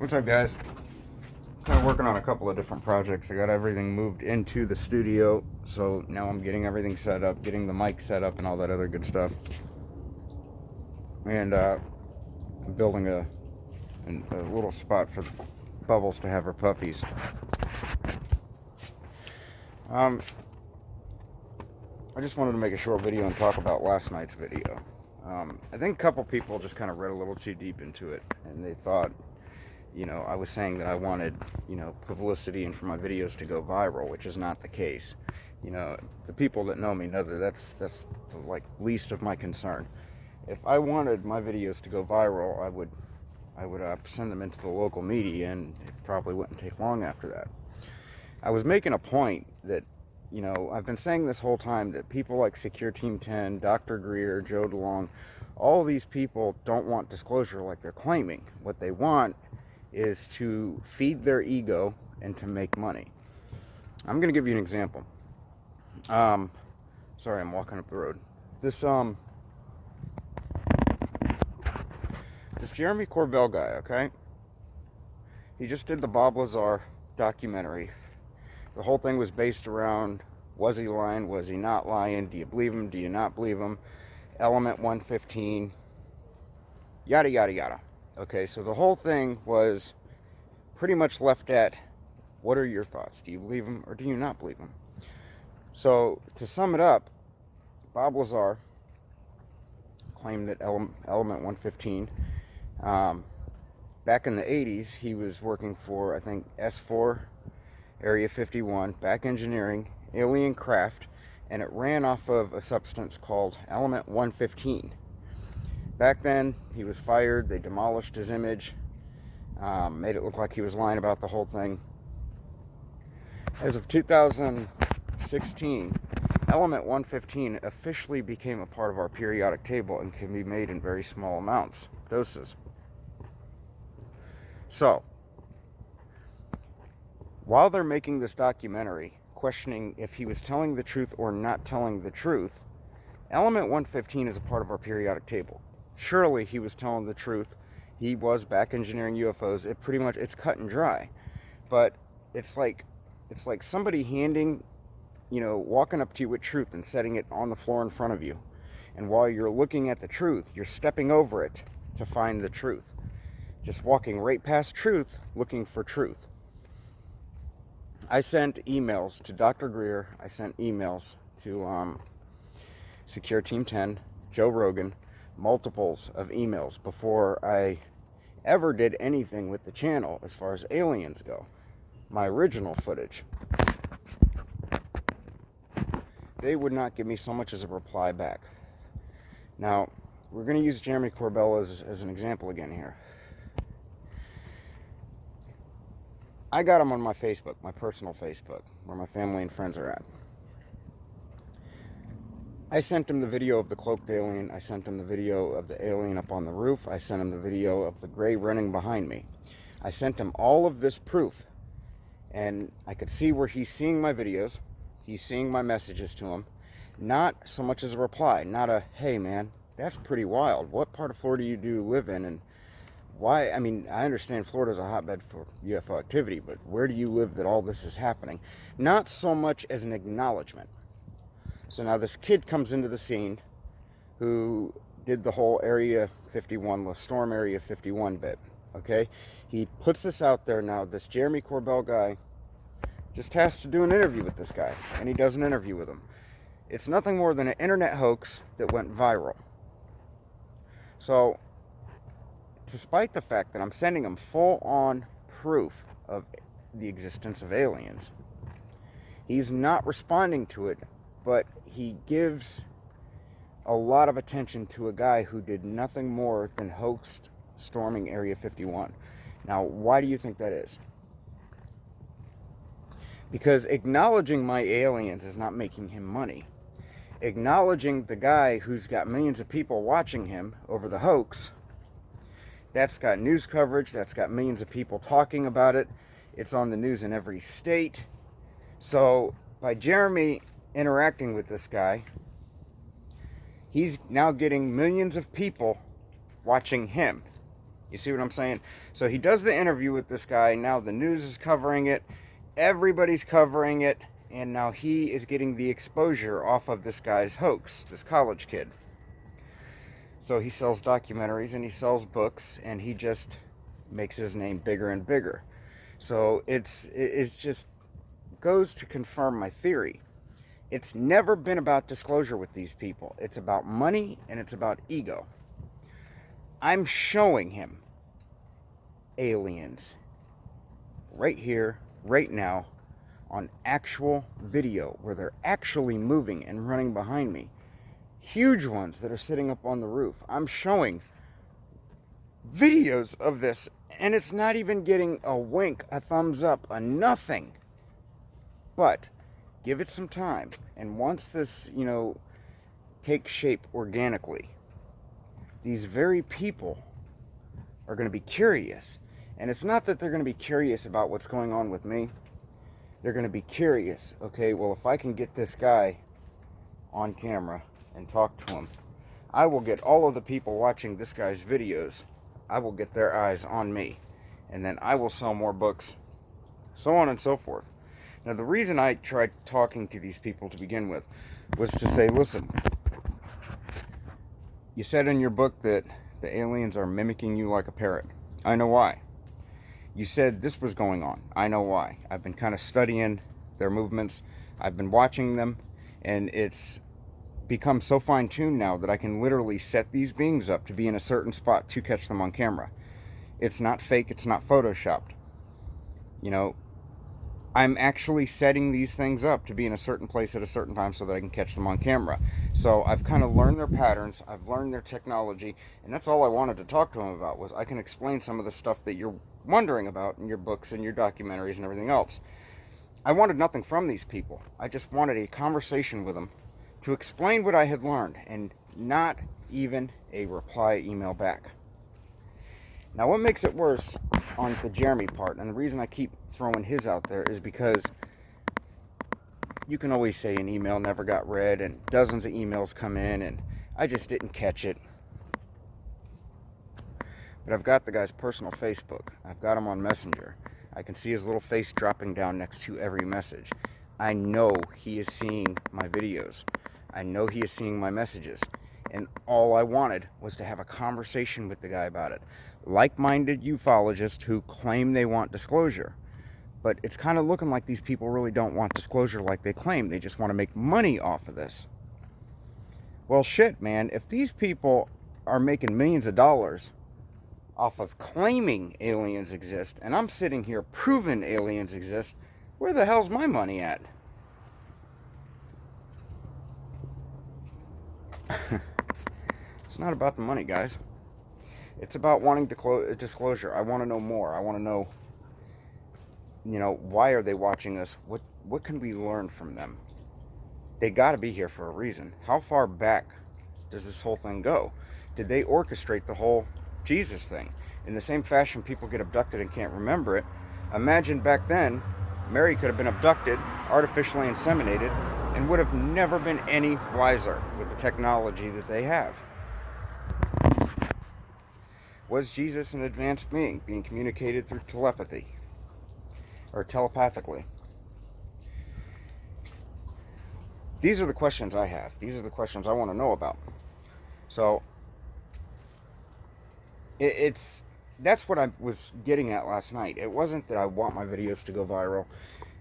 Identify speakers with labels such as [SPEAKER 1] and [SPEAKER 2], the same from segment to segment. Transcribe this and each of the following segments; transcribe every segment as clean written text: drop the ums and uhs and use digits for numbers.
[SPEAKER 1] What's up, guys? Kind of working on a couple of different projects. I got everything moved into the studio, so now I'm getting everything set up, getting the mic set up and all that other good stuff. And I'm building a little spot for Bubbles to have her puppies. I just wanted to make a short video and talk about last night's video. I think a couple people just kind of read a little too deep into it, and they thought, I was saying that I wanted, publicity and for my videos to go viral, which is not the case. The people that know me know that that's the least of my concern. If I wanted my videos to go viral, I would send them into the local media, and it probably wouldn't take long after that. I was making a point that, I've been saying this whole time that people like Secure Team 10, Dr. Greer, Joe DeLong, all these people don't want disclosure like they're claiming. What they want is to feed their ego and to make money. I'm going to give you an example. Sorry, I'm walking up the road. This Jeremy Corbell guy, okay? He just did the Bob Lazar documentary. The whole thing was based around, was he lying, was he not lying, do you believe him, do you not believe him, element 115, yada yada yada. Okay, so the whole thing was pretty much left at, what are your thoughts? Do you believe him or do you not believe him? So, to sum it up, Bob Lazar claimed that element 115, back in the 80s, he was working for, I think, S4, Area 51, back engineering, alien craft, and it ran off of a substance called element 115. Back then, he was fired. They demolished his image, made it look like he was lying about the whole thing. As of 2016, element 115 officially became a part of our periodic table and can be made in very small amounts, doses. So, while they're making this documentary, questioning if he was telling the truth or not telling the truth, element 115 is a part of our periodic table. Surely he was telling the truth. He was back engineering UFOs. It's cut and dry. But it's like somebody handing, walking up to you with truth and setting it on the floor in front of you. And while you're looking at the truth, you're stepping over it to find the truth. Just walking right past truth, looking for truth. I sent emails to Dr. Greer. I sent emails to Secure Team 10, Joe Rogan, multiples of emails before I ever did anything with the channel as far as aliens go. My original footage. They would not give me so much as a reply back. Now, we're going to use Jeremy Corbell as an example again here. I got him on my Facebook, my personal Facebook, where my family and friends are at. I sent him the video of the cloaked alien. I sent him the video of the alien up on the roof. I sent him the video of the gray running behind me. I sent him all of this proof. And I could see where he's seeing my videos. He's seeing my messages to him. Not so much as a reply. Not a, hey man, that's pretty wild. What part of Florida do you live in? And why? I mean, I understand Florida's a hotbed for UFO activity, but where do you live that all this is happening? Not so much as an acknowledgement. So now this kid comes into the scene who did the whole Area 51, the Storm Area 51 bit, okay? He puts this out there now. This Jeremy Corbell guy just has to do an interview with this guy, and he does an interview with him. It's nothing more than an internet hoax that went viral. So, despite the fact that I'm sending him full-on proof of the existence of aliens, he's not responding to it, but he gives a lot of attention to a guy who did nothing more than hoaxed storming Area 51. Now, why do you think that is? Because acknowledging my aliens is not making him money. Acknowledging the guy who's got millions of people watching him over the hoax, that's got news coverage, that's got millions of people talking about it. It's on the news in every state. So, by Jeremy interacting with this guy, he's now getting millions of people watching him. You see what I'm saying? So he does the interview with this guy. Now the news is covering it. Everybody's covering it. And now he is getting the exposure off of this guy's hoax, this college kid. So he sells documentaries and he sells books, and he just makes his name bigger and bigger. So it's just goes to confirm my theory. It's never been about disclosure with these people. It's about money and it's about ego. I'm showing him aliens right here, right now, on actual video where they're actually moving and running behind me. Huge ones that are sitting up on the roof. I'm showing videos of this, and it's not even getting a wink, a thumbs up, a nothing. But give it some time, and once this, takes shape organically, these very people are going to be curious. And it's not that they're going to be curious about what's going on with me. They're going to be curious. Okay, well, if I can get this guy on camera and talk to him, I will get all of the people watching this guy's videos, I will get their eyes on me. And then I will sell more books, so on and so forth. Now, the reason I tried talking to these people to begin with was to say, listen, you said in your book that the aliens are mimicking you like a parrot. I know why. You said this was going on. I know why. I've been kind of studying their movements. I've been watching them, and it's become so fine-tuned now that I can literally set these beings up to be in a certain spot to catch them on camera. It's not fake. It's not photoshopped. I'm actually setting these things up to be in a certain place at a certain time so that I can catch them on camera. So I've kind of learned their patterns, I've learned their technology, and that's all I wanted to talk to them about, was I can explain some of the stuff that you're wondering about in your books and your documentaries and everything else. I wanted nothing from these people. I just wanted a conversation with them to explain what I had learned, and not even a reply email back. Now, what makes it worse on the Jeremy part, and the reason I keep throwing his out there, is because you can always say an email never got read, and dozens of emails come in and I just didn't catch it. But I've got the guy's personal Facebook. I've got him on Messenger. I can see his little face dropping down next to every message. I know he is seeing my videos. I know he is seeing my messages. And all I wanted was to have a conversation with the guy about it. Like-minded ufologists who claim they want disclosure. But it's kind of looking like these people really don't want disclosure like they claim. They just want to make money off of this. Well, shit, man. If these people are making millions of dollars off of claiming aliens exist, and I'm sitting here proving aliens exist, where the hell's my money at? It's not about the money, guys. It's about wanting disclosure. I want to know more. I want to know, why are they watching us? What can we learn from them? They got to be here for a reason. How far back does this whole thing go? Did they orchestrate the whole Jesus thing? In the same fashion people get abducted and can't remember it, imagine back then, Mary could have been abducted, artificially inseminated, and would have never been any wiser with the technology that they have. Was Jesus an advanced being communicated through telepathy? Or telepathically? These are the questions I have. These are the questions I want to know about. So, that's what I was getting at last night. It wasn't that I want my videos to go viral.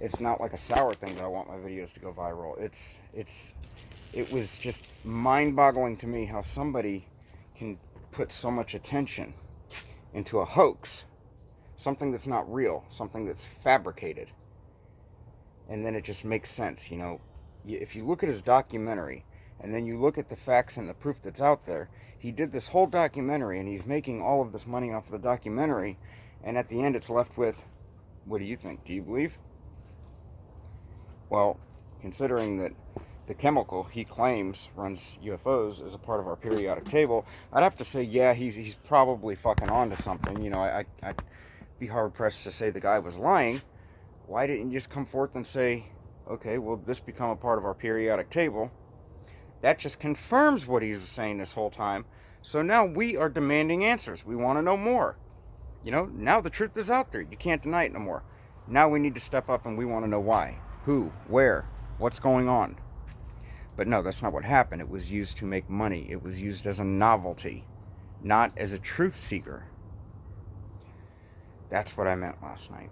[SPEAKER 1] It's not like a sour thing that I want my videos to go viral. It was just mind-boggling to me how somebody can put so much attention into a hoax, something that's not real, something that's fabricated, and then it just makes sense. If you look at his documentary and then you look at the facts and the proof that's out there, he did this whole documentary and he's making all of this money off of the documentary, and at the end it's left with, what do you think? Do you believe? Well, considering that the chemical he claims runs UFOs as a part of our periodic table, I'd have to say, yeah, he's probably fucking onto something. I'd be hard-pressed to say the guy was lying. Why didn't you just come forth and say, okay, will this become a part of our periodic table? That just confirms what he was saying this whole time. So now we are demanding answers. We want to know more. You know, now the truth is out there. You can't deny it no more. Now we need to step up and we want to know why, who, where, what's going on. But no, that's not what happened. It was used to make money. It was used as a novelty, not as a truth seeker. That's what I meant last night.